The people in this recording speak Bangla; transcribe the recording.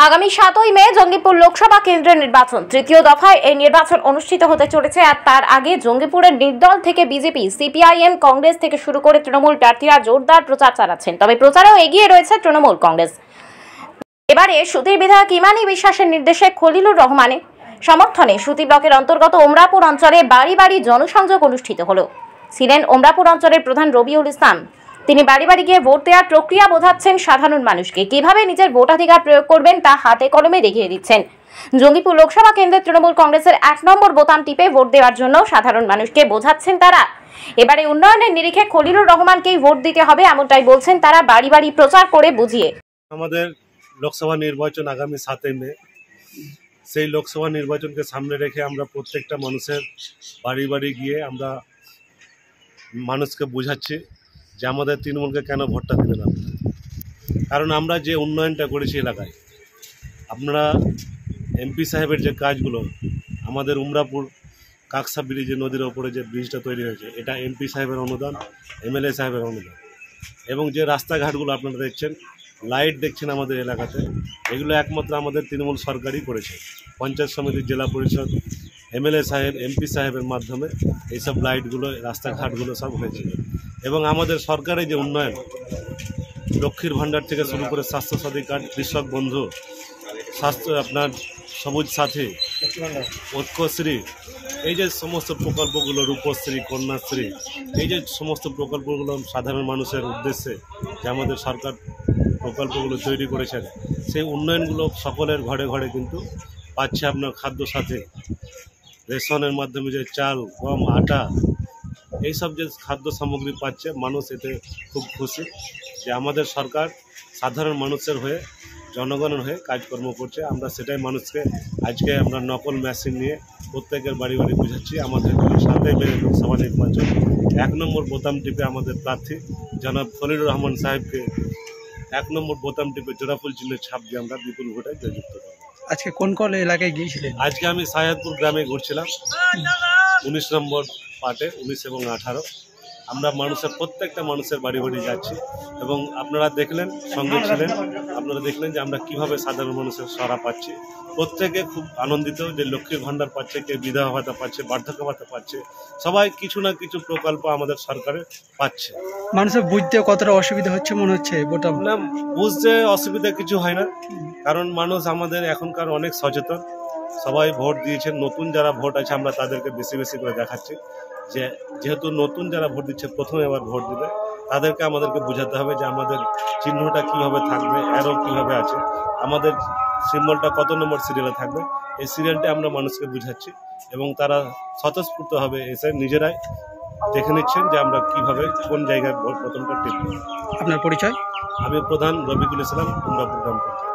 আগামী 7ই মে জঙ্গিপুর লোকসভা কেন্দ্রের নির্বাচন। তৃতীয় দফায় এই নির্বাচন অনুষ্ঠিত হতে চলেছে। আর তার আগে জঙ্গিপুরের নির্দল থেকে বিজেপি, সিপিআইএম, কংগ্রেস থেকে শুরু করে তৃণমূল প্রার্থীরা জোরদার প্রচার চালাচ্ছেন। তবে প্রচারেও এগিয়ে রয়েছে তৃণমূল কংগ্রেস। এবারে সুতির বিধায়ক ইমানি বিশ্বাসের নির্দেশে খলিলুর রহমানের সমর্থনে সুতি ব্লকের অন্তর্গত ওমরাপুর অঞ্চলে বাড়ি বাড়ি জনসংযোগ অনুষ্ঠিত হলো। ছিলেন ওমরাপুর অঞ্চলের প্রধান রবিউল ইসলাম। তিনি বাড়ি বাড়ি গিয়ে ভোট দেওয়ার প্রক্রিয়া বোঝাচ্ছেন সাধারণ মানুষকে। কিভাবে নিজের ভোটাধিকার প্রয়োগ করবেন তা হাতে কলমে দেখিয়ে দিচ্ছেন। জঙ্গিপুর লোকসভা কেন্দ্রের তৃণমূল কংগ্রেসের 1 নম্বর বোতাম টিপে ভোট দেওয়ার জন্য সাধারণ মানুষকে বোঝাচ্ছেন তারা। এবারে উন্নয়নের নিরিখে খলিলুর রহমানকেই ভোট দিতে হবে, এমনটাই বলছেন তারা বাড়ি বাড়ি প্রচার করে বুঝিয়ে। আমাদের লোকসভা নির্বাচন আগামী 7 মে। সেই লোকসভা নির্বাচনকে সামনে রেখে আমরা প্রত্যেকটা মানুষের বাড়ি বাড়ি গিয়ে আমরা মানুষকে বোঝাচ্ছি যে আমাদের তৃণমূলকে কেন ভোটটা দিবেন আপনারা। কারণ আমরা যে উন্নয়নটা করেছি এলাকায়, আপনারা এমপি সাহেবের যে কাজগুলো, আমাদের উমরাপুর কাকসা ব্রিজে নদীর ওপরে যে ব্রিজটা তৈরি হয়েছে, এটা এমপি সাহেবের অনুদান, এমএলএ সাহেবের অনুদান। এবং যে রাস্তাঘাটগুলো আপনারা দেখছেন, লাইট দেখছেন আমাদের এলাকাতে, এগুলো একমাত্র আমাদের তৃণমূল সরকারই করেছে। পঞ্চায়েত সমিতি, জেলা পরিষদ, এমএলএ সাহেব, এমপি সাহেবের মাধ্যমে এইসব লাইটগুলো, রাস্তাঘাটগুলো সব হয়েছে। এবং আমাদের সরকারের যে উন্নয়ন, লক্ষ্মীর ভাণ্ডার থেকে শুরু করে স্বাস্থ্যসাথী কার্ড, কৃষক বন্ধু, আপনার সবুজ সাথী, ঐক্যশ্রী, এই যে সমস্ত প্রকল্পগুলো, রূপশ্রী, কন্যাশ্রী, এই যে সমস্ত প্রকল্পগুলো সাধারণ মানুষের উদ্দেশ্যে যে আমাদের সরকার প্রকল্পগুলো তৈরি করেছেন, সেই উন্নয়নগুলো সকলের ঘরে ঘরে কিন্তু পাচ্ছে। আপনার খাদ্য সাথে রেশনের মাধ্যমে যে চাল, গম, আটা, এইসব যে খাদ্য সামগ্রী পাচ্ছে, মানুষ এতে খুব খুশি যে আমাদের সরকার সাধারণ মানুষের হয়ে, জনগণের হয়ে কাজকর্ম করছে। আমরা সেটাই মানুষকে আজকে আমরা নকল মেশিন নিয়ে প্রত্যেকের বাড়ি বাড়ি বুঝাচ্ছি। আমাদের 7 মে লোকসভা নির্বাচন 1 নম্বর বোতাম টিপে আমাদের প্রার্থী জনাব খলিলুর রহমান সাহেবকে 1 নম্বর বোতাম টিপে জোড়াফুল চিহ্নের ছাপ দিয়ে আমরা বিপুল ভোটে জয়যুক্ত করব। আজকে কোন কোন এলাকায় গিয়েছিলেন? আজকে আমি সাহেবপুর গ্রামে ঘুরছিলাম, 19 নম্বর পার্টে, 19 এবং 18। আমরা মানুষের প্রত্যেকটা মানুষের বাড়ি বাড়ি যাচ্ছি এবং আপনারা দেখলেন, সঙ্গে ছিলেন, আপনারা দেখলেন যে আমরা কিভাবে সাধারণ মানুষের সাড়া পাচ্ছি। প্রত্যেকে খুব আনন্দিত যে লক্ষ্মীর ভাণ্ডার পাচ্ছে, কে বিধবা ভাতা পাচ্ছে, বার্ধক্য ভাতা পাচ্ছে, সবাই কিছু না কিছু প্রকল্প আমাদের সরকারে পাচ্ছে। মানুষের বুঝতে কতটা অসুবিধা হচ্ছে মনে হচ্ছে? না, বুঝতে অসুবিধা কিছু হয় না, কারণ মানুষ আমাদের এখনকার অনেক সচেতন, সবাই ভোট দিয়েছেন। নতুন যারা ভোট আছে আমরা তাদেরকে বেশি বেশি করে দেখাচ্ছি যে যেহেতু নতুন যারা ভোট দিচ্ছে, প্রথমে এবার ভোট দিবে, তাদেরকে আমাদেরকে বোঝাতে হবে যে আমাদের চিহ্নটা কিভাবে থাকবে, অ্যারো কিভাবে আছে, আমাদের সিম্বলটা কত নম্বর সিরিয়ালে থাকবে। এই সিরিয়ালটা আমরা মানুষকে বুঝাচ্ছি এবং তারা স্বতঃস্ফূর্তভাবে এসে নিজেরাই দেখে নিচ্ছেন যে আমরা কিভাবে কোন জায়গায় ভোট প্রথমটা টিপব। আপনার পরিচয়? আমি প্রধান রবিউল ইসলাম, উমরাপুর গ্রাম পঞ্চায়েত।